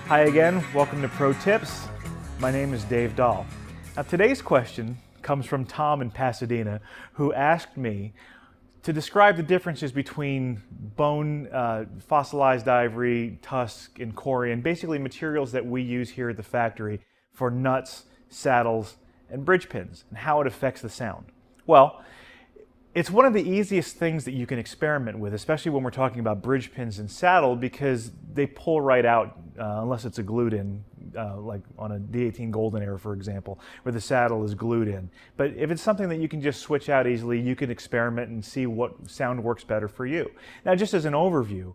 Hi again, welcome to Pro Tips. My name is Dave Dahl. Now today's question comes from Tom in Pasadena, who asked me to describe the differences between bone, fossilized ivory, tusk, and corian, basically materials that we use here at the factory for nuts, saddles, and bridge pins, and how it affects the sound. Well, it's one of the easiest things that you can experiment with, especially when we're talking about bridge pins and saddle, because they pull right out unless it's a glued in, like on a D18 Golden Era, for example, where the saddle is glued in. But if it's something that you can just switch out easily, you can experiment and see what sound works better for you. Now, just as an overview,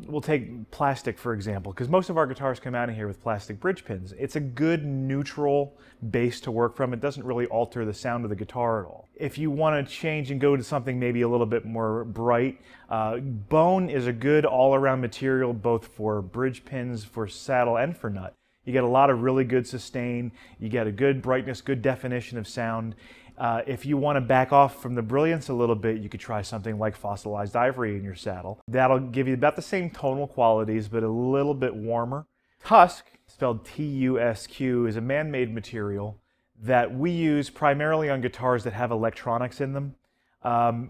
we'll take plastic, for example, because most of our guitars come out of here with plastic bridge pins. It's a good neutral base to work from. It doesn't really alter the sound of the guitar at all. If you want to change and go to something maybe a little bit more bright, bone is a good all-around material both for bridge pins, for saddle, and for nut. You get a lot of really good sustain, you get a good brightness, good definition of sound. If you want to back off from the brilliance a little bit, you could try something like fossilized ivory in your saddle. That'll give you about the same tonal qualities, but a little bit warmer. Tusk, spelled T-U-S-Q, is a man-made material that we use primarily on guitars that have electronics in them.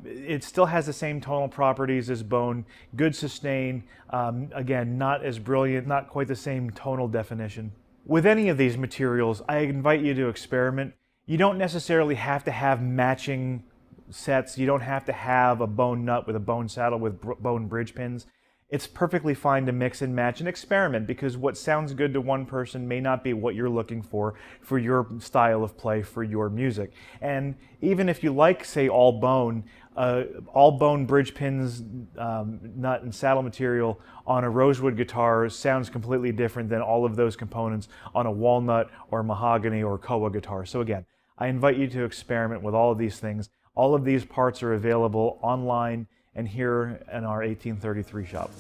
It still has the same tonal properties as bone, good sustain, again, not as brilliant, not quite the same tonal definition. With any of these materials, I invite you to experiment. You don't necessarily have to have matching sets. You don't have to have a bone nut with a bone saddle with bone bridge pins. It's perfectly fine to mix and match and experiment, because what sounds good to one person may not be what you're looking for your style of play, for your music. And even if you like, say, all bone bridge pins, nut and saddle material on a rosewood guitar sounds completely different than all of those components on a walnut or mahogany or koa guitar. So again, I invite you to experiment with all of these things. All of these parts are available online and here in our 1833 shop.